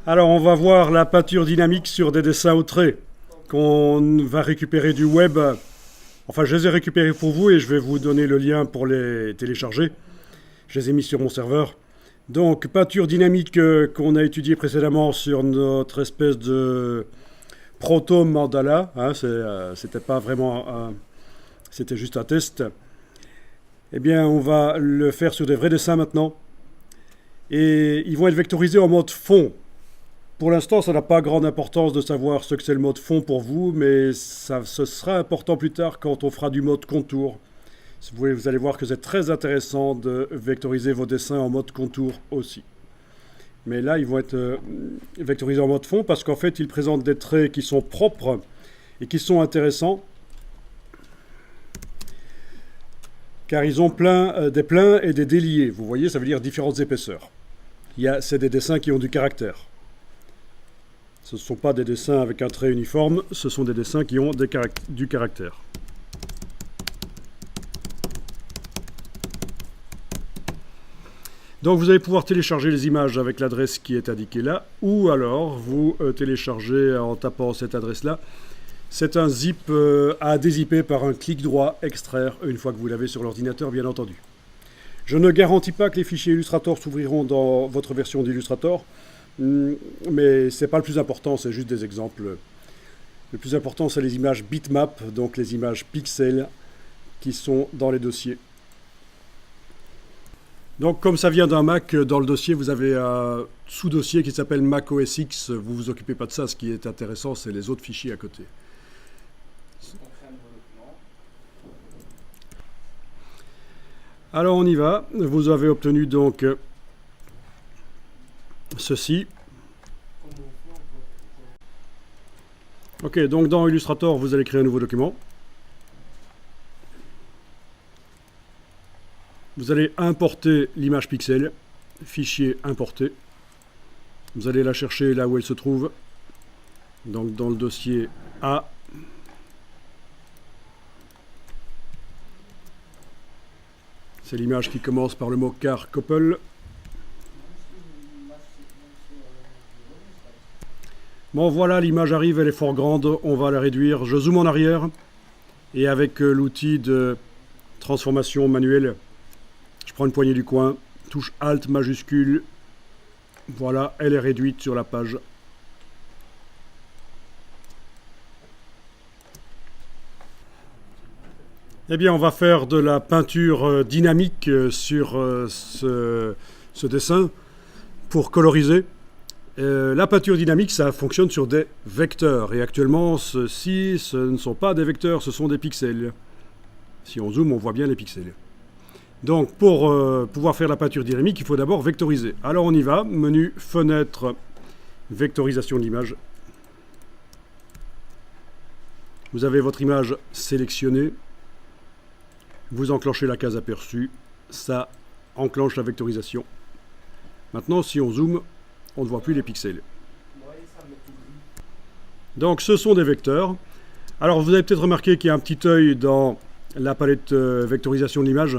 Alors, on va voir la peinture dynamique sur des dessins au trait qu'on va récupérer du web. Enfin, je les ai récupérés pour vous et je vais vous donner le lien pour les télécharger. Je les ai mis sur mon serveur. Donc, peinture dynamique qu'on a étudiée précédemment sur notre espèce de proto-mandala. Hein, c'était pas vraiment c'était juste un test. Eh bien, on va le faire sur des vrais dessins maintenant. Et ils vont être vectorisés en mode fond. Pour l'instant, ça n'a pas grande importance de savoir ce que c'est le mode fond pour vous, mais ce sera important plus tard quand on fera du mode contour. Vous allez voir que c'est très intéressant de vectoriser vos dessins en mode contour aussi. Mais là, ils vont être vectorisés en mode fond parce qu'en fait, ils présentent des traits qui sont propres et qui sont intéressants. Car ils ont des pleins et des déliés. Vous voyez, ça veut dire différentes épaisseurs. C'est des dessins qui ont du caractère. Ce ne sont pas des dessins avec un trait uniforme, ce sont des dessins qui ont du caractère. Donc vous allez pouvoir télécharger les images avec l'adresse qui est indiquée là, ou alors vous téléchargez en tapant cette adresse-là. C'est un zip à dézipper par un clic droit, extraire, une fois que vous l'avez sur l'ordinateur, bien entendu. Je ne garantis pas que les fichiers Illustrator s'ouvriront dans votre version d'Illustrator, mais ce n'est pas le plus important, c'est juste des exemples. Le plus important, c'est les images bitmap, donc les images pixels qui sont dans les dossiers. Donc comme ça vient d'un Mac, dans le dossier, vous avez un sous-dossier qui s'appelle Mac OS X. Vous ne vous occupez pas de ça, ce qui est intéressant, c'est les autres fichiers à côté. Alors on y va, vous avez obtenu donc ceci. Ok, donc dans Illustrator, vous allez créer un nouveau document. Vous allez importer l'image pixel, fichier importé. Vous allez la chercher là où elle se trouve, donc dans le dossier A. C'est l'image qui commence par le mot car couple. Bon voilà, l'image arrive, elle est fort grande, on va la réduire. Je zoome en arrière et avec l'outil de transformation manuelle, je prends une poignée du coin, touche Alt majuscule. Voilà, elle est réduite sur la page. Eh bien, on va faire de la peinture dynamique sur ce dessin pour coloriser. La peinture dynamique, ça fonctionne sur des vecteurs. Et actuellement, ceux-ci, ce ne sont pas des vecteurs, ce sont des pixels. Si on zoome, on voit bien les pixels. Donc, pour pouvoir faire la peinture dynamique, il faut d'abord vectoriser. Alors, on y va. Menu, fenêtre, vectorisation de l'image. Vous avez votre image sélectionnée. Vous enclenchez la case aperçue. Ça enclenche la vectorisation. Maintenant, si on zoome, on ne voit plus les pixels. Donc ce sont des vecteurs. Alors vous avez peut-être remarqué qu'il y a un petit œil dans la palette vectorisation de l'image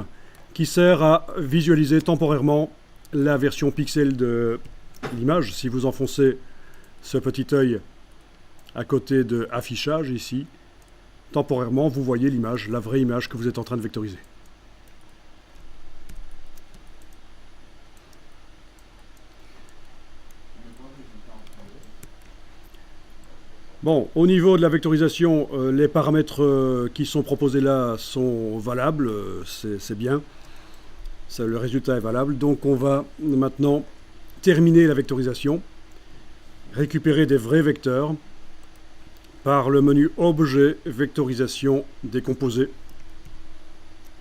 qui sert à visualiser temporairement la version pixel de l'image. Si vous enfoncez ce petit œil à côté de affichage ici, temporairement vous voyez l'image, la vraie image que vous êtes en train de vectoriser. Bon, au niveau de la vectorisation, les paramètres qui sont proposés là sont valables, c'est bien. Le résultat est valable. Donc on va maintenant terminer la vectorisation, récupérer des vrais vecteurs par le menu Objet, Vectorisation, Décomposer.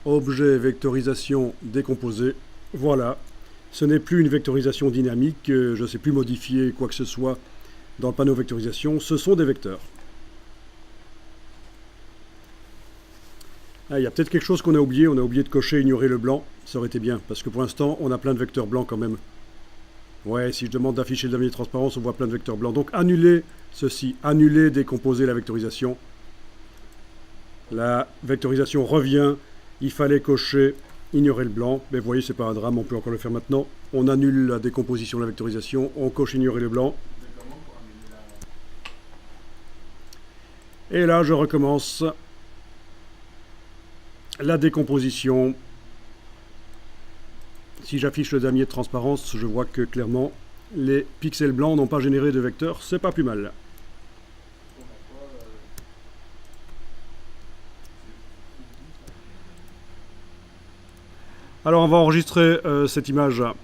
Objet, Vectorisation, Décomposer. Voilà, ce n'est plus une vectorisation dynamique, je ne sais plus modifier quoi que ce soit dans le panneau vectorisation, ce sont des vecteurs. Ah, il y a peut-être quelque chose qu'on a oublié de cocher ignorer le blanc, ça aurait été bien, parce que pour l'instant on a plein de vecteurs blancs quand même. Ouais, si je demande d'afficher le domaine de transparence, on voit plein de vecteurs blancs. Donc annuler ceci, annuler, décomposer la vectorisation. La vectorisation revient, il fallait cocher ignorer le blanc, mais vous voyez, c'est pas un drame, on peut encore le faire maintenant. On annule la décomposition de la vectorisation, on coche ignorer le blanc, Et là, je recommence la décomposition. Si j'affiche le damier de transparence, je vois que clairement, les pixels blancs n'ont pas généré de vecteur. C'est pas plus mal. Alors, on va enregistrer cette image. Vous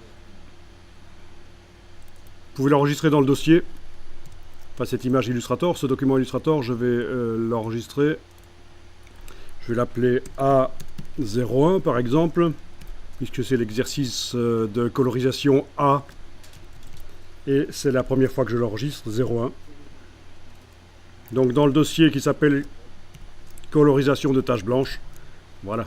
pouvez l'enregistrer dans le dossier. Enfin, cette image Illustrator, ce document Illustrator, je vais l'enregistrer. Je vais l'appeler A01 par exemple, puisque c'est l'exercice de colorisation A. Et c'est la première fois que je l'enregistre, 01. Donc dans le dossier qui s'appelle colorisation de taches blanches, voilà.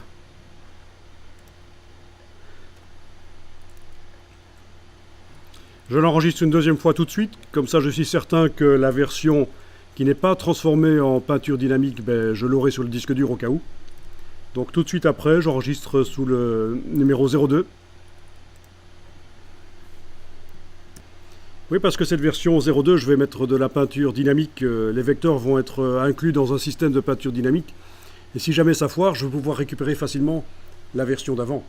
Je l'enregistre une deuxième fois tout de suite, comme ça je suis certain que la version qui n'est pas transformée en peinture dynamique, ben, je l'aurai sur le disque dur au cas où. Donc tout de suite après, j'enregistre sous le numéro 02. Oui, parce que cette version 02, je vais mettre de la peinture dynamique. Les vecteurs vont être inclus dans un système de peinture dynamique. Et si jamais ça foire, je vais pouvoir récupérer facilement la version d'avant.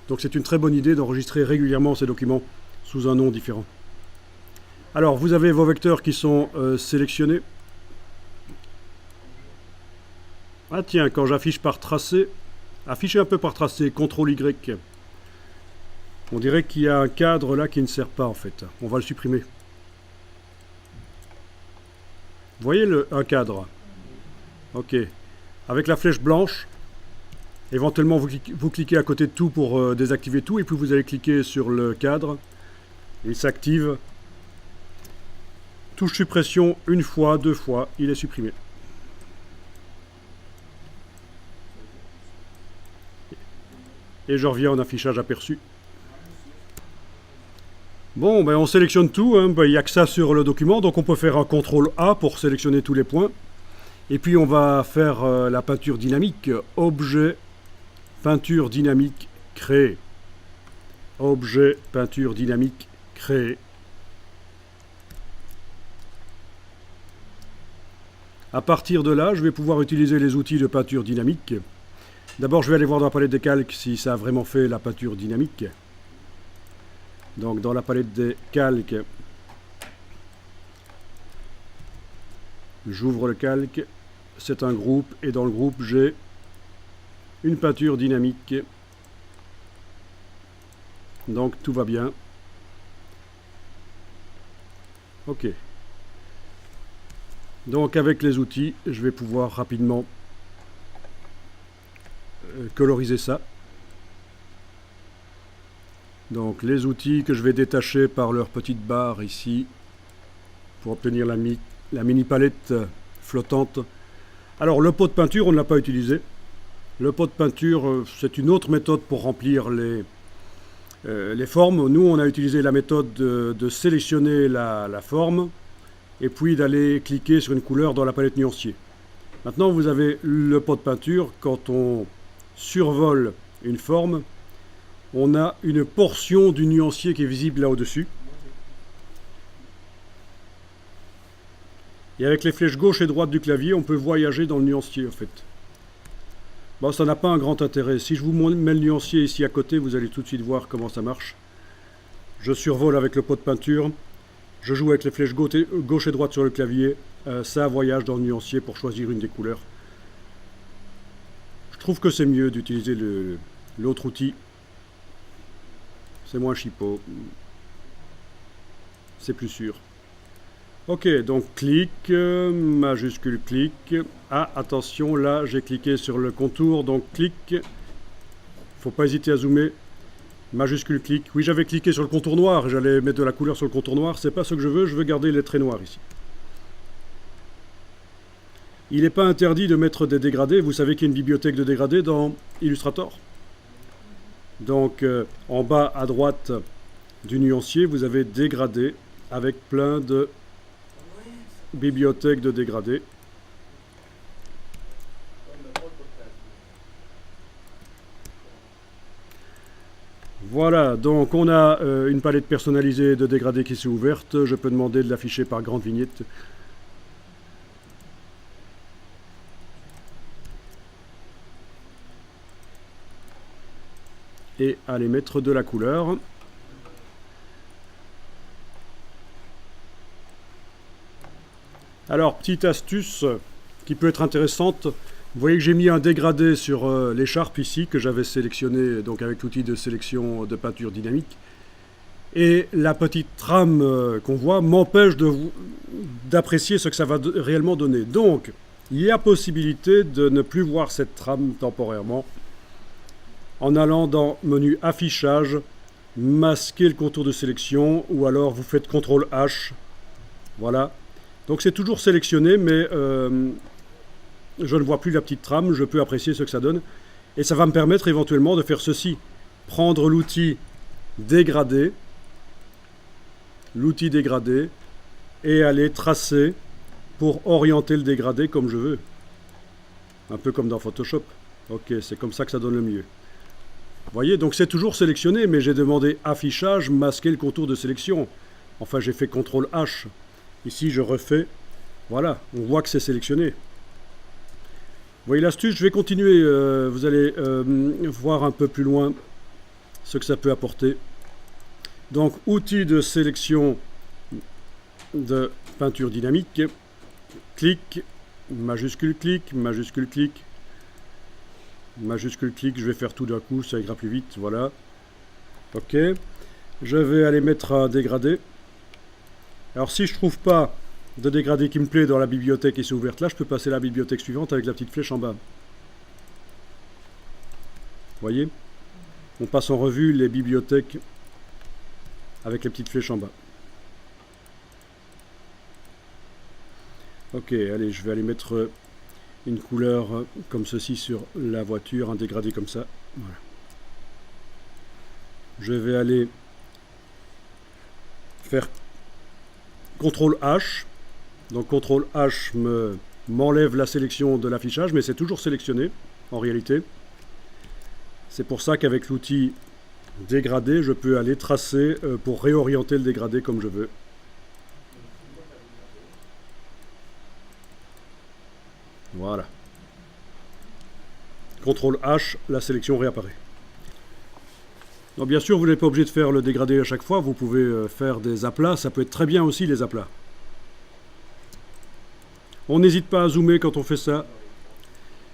Donc c'est une très bonne idée d'enregistrer régulièrement ces documents sous un nom différent. Alors, vous avez vos vecteurs qui sont sélectionnés. Ah tiens, quand j'affiche par tracé, afficher un peu par tracé, CTRL Y. On dirait qu'il y a un cadre là qui ne sert pas en fait. On va le supprimer. Vous voyez un cadre? Ok. Avec la flèche blanche, éventuellement vous cliquez à côté de tout pour désactiver tout, et puis vous allez cliquer sur le cadre. Il s'active. Touche suppression une fois, deux fois, il est supprimé. Et je reviens en affichage aperçu. Bon, ben on sélectionne tout, hein. Ben, il n'y a que ça sur le document, donc on peut faire un CTRL A pour sélectionner tous les points. Et puis on va faire la peinture dynamique. Objet, peinture dynamique, créer. Objet, peinture dynamique, créer. À partir de là, je vais pouvoir utiliser les outils de peinture dynamique. D'abord, je vais aller voir dans la palette des calques si ça a vraiment fait la peinture dynamique. Donc, dans la palette des calques, j'ouvre le calque. C'est un groupe, et dans le groupe, j'ai une peinture dynamique. Donc, tout va bien. Ok. Donc avec les outils, je vais pouvoir rapidement coloriser ça. Donc les outils que je vais détacher par leur petite barre ici pour obtenir la mini palette flottante. Alors le pot de peinture, on ne l'a pas utilisé. Le pot de peinture, c'est une autre méthode pour remplir les formes. Nous, on a utilisé la méthode de sélectionner la forme et puis d'aller cliquer sur une couleur dans la palette nuancier. Maintenant, vous avez le pot de peinture. Quand on survole une forme, on a une portion du nuancier qui est visible là au-dessus. Et avec les flèches gauche et droite du clavier, on peut voyager dans le nuancier en fait. Bon, ça n'a pas un grand intérêt. Si je vous mets le nuancier ici à côté, vous allez tout de suite voir comment ça marche. Je survole avec le pot de peinture. Je joue avec les flèches gauche et droite sur le clavier. Ça voyage dans le nuancier pour choisir une des couleurs. Je trouve que c'est mieux d'utiliser l'autre outil. C'est moins chipot. C'est plus sûr. Ok, donc clic, majuscule clic. Ah, attention, là j'ai cliqué sur le contour, donc clic. Faut pas hésiter à zoomer. Majuscule clic. Oui, j'avais cliqué sur le contour noir, j'allais mettre de la couleur sur le contour noir. C'est pas ce que je veux garder les traits noirs ici. Il n'est pas interdit de mettre des dégradés. Vous savez qu'il y a une bibliothèque de dégradés dans Illustrator. Donc, en bas à droite du nuancier, vous avez dégradé avec plein de bibliothèques de dégradés. Voilà, donc on a une palette personnalisée de dégradés qui s'est ouverte. Je peux demander de l'afficher par grande vignette. et aller mettre de la couleur. Alors, petite astuce qui peut être intéressante. Vous voyez que j'ai mis un dégradé sur l'écharpe ici, que j'avais sélectionné donc avec l'outil de sélection de peinture dynamique. Et la petite trame qu'on voit m'empêche d'apprécier ce que ça va réellement donner. Donc, il y a possibilité de ne plus voir cette trame temporairement en allant dans menu affichage, masquer le contour de sélection, ou alors vous faites CTRL H. Voilà. Donc c'est toujours sélectionné, mais je ne vois plus la petite trame, je peux apprécier ce que ça donne. Et ça va me permettre éventuellement de faire ceci. Prendre l'outil dégradé, et aller tracer pour orienter le dégradé comme je veux. Un peu comme dans Photoshop. Ok, c'est comme ça que ça donne le mieux. Vous voyez, donc c'est toujours sélectionné, mais j'ai demandé affichage, masquer le contour de sélection. Enfin, j'ai fait CTRL H. Ici, je refais. Voilà, on voit que c'est sélectionné. Vous voyez l'astuce, je vais continuer. Vous allez voir un peu plus loin ce que ça peut apporter. Donc, outil de sélection de peinture dynamique. Clic, majuscule clic, majuscule clic. Majuscule clic, je vais faire tout d'un coup, ça ira plus vite, voilà. Ok. Je vais aller mettre un dégradé. Alors si je trouve pas de dégradé qui me plaît dans la bibliothèque qui s'est ouverte là, je peux passer à la bibliothèque suivante avec la petite flèche en bas. Vous voyez? On passe en revue les bibliothèques avec les petites flèches en bas. Ok, allez, je vais aller mettre une couleur comme ceci sur la voiture, un dégradé comme ça. Voilà. Je vais aller faire CTRL H. Donc CTRL H m'enlève la sélection de l'affichage, mais c'est toujours sélectionné en réalité. C'est pour ça qu'avec l'outil dégradé, je peux aller tracer pour réorienter le dégradé comme je veux. Voilà. CTRL H, la sélection réapparaît. Donc bien sûr, vous n'êtes pas obligé de faire le dégradé à chaque fois, vous pouvez faire des aplats, ça peut être très bien aussi les aplats. On n'hésite pas à zoomer quand on fait ça.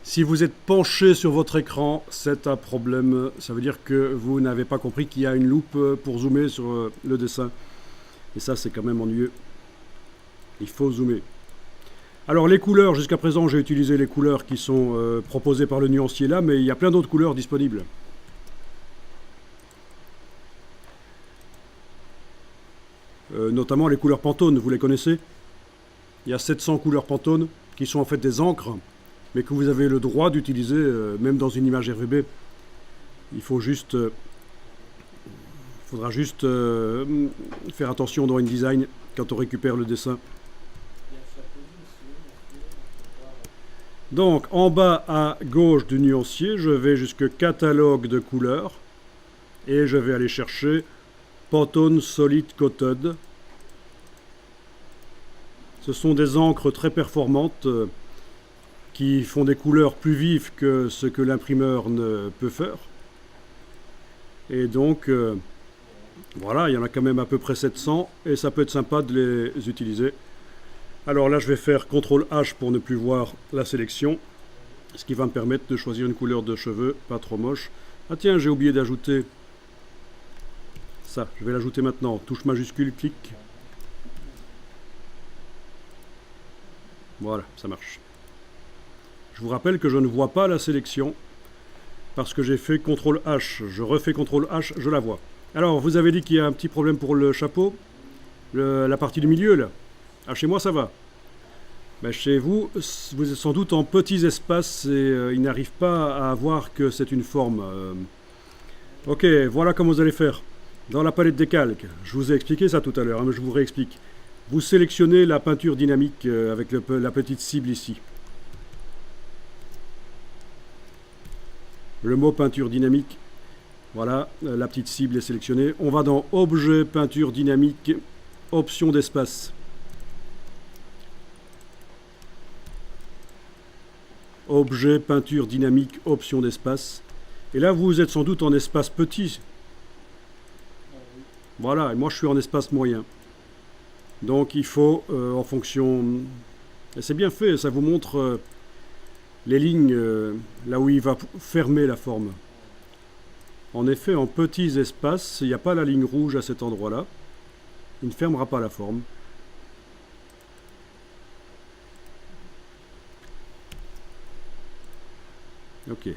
Si vous êtes penché sur votre écran, c'est un problème. Ça veut dire que vous n'avez pas compris qu'il y a une loupe pour zoomer sur le dessin. Et ça, c'est quand même ennuyeux. Il faut zoomer. Alors les couleurs, jusqu'à présent, j'ai utilisé les couleurs qui sont proposées par le nuancier là, mais il y a plein d'autres couleurs disponibles. Notamment les couleurs Pantone, vous les connaissez? Il y a 700 couleurs Pantone qui sont en fait des encres, mais que vous avez le droit d'utiliser même dans une image RGB. Il faut juste, faudra juste faire attention dans InDesign quand on récupère le dessin. Donc en bas à gauche du nuancier, je vais jusque catalogue de couleurs et je vais aller chercher Pantone Solid Coated. Ce sont des encres très performantes qui font des couleurs plus vives que ce que l'imprimeur ne peut faire. Et donc, voilà, il y en a quand même à peu près 700 et ça peut être sympa de les utiliser. Alors là, je vais faire CTRL H pour ne plus voir la sélection, ce qui va me permettre de choisir une couleur de cheveux, pas trop moche. Ah tiens, j'ai oublié d'ajouter ça, je vais l'ajouter maintenant. Touche majuscule, clic. Voilà, ça marche. Je vous rappelle que je ne vois pas la sélection parce que j'ai fait CTRL H. Je refais CTRL H, je la vois. Alors, vous avez dit qu'il y a un petit problème pour le chapeau, la partie du milieu là. Ah, chez moi ça va. Ben, chez vous, vous êtes sans doute en petits espaces et il n'arrive pas à voir que c'est une forme. Ok, voilà comment vous allez faire. Dans la palette des calques, je vous ai expliqué ça tout à l'heure, hein, mais je vous réexplique. Vous sélectionnez la peinture dynamique avec la petite cible ici. Le mot peinture dynamique, voilà, la petite cible est sélectionnée. On va dans Objet, peinture dynamique, option d'espace. Objet, peinture dynamique, option d'espace. Et là, vous êtes sans doute en espace petit. Voilà, et moi je suis en espace moyen. Donc il faut, en fonction... Et c'est bien fait, ça vous montre les lignes là où il va fermer la forme. En effet, en petits espaces, il n'y a pas la ligne rouge à cet endroit-là. Il ne fermera pas la forme. Ok.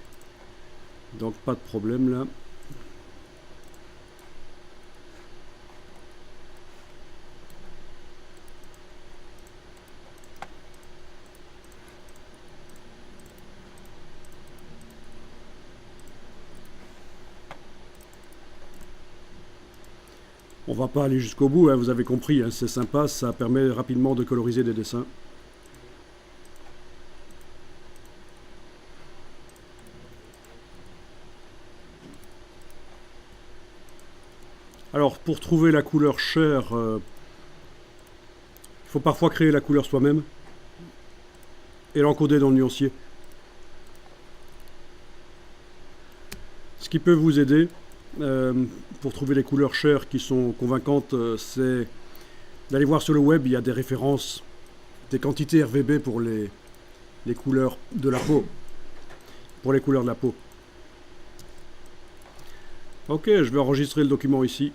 Donc pas de problème là. On va pas aller jusqu'au bout, hein, vous avez compris, hein, c'est sympa, ça permet rapidement de coloriser des dessins. Alors, pour trouver la couleur chair, il faut parfois créer la couleur soi-même et l'encoder dans le nuancier. Ce qui peut vous aider pour trouver les couleurs chair qui sont convaincantes, c'est d'aller voir sur le web, il y a des références, des quantités RVB pour les couleurs de la peau. Pour les couleurs de la peau. Ok, je vais enregistrer le document ici.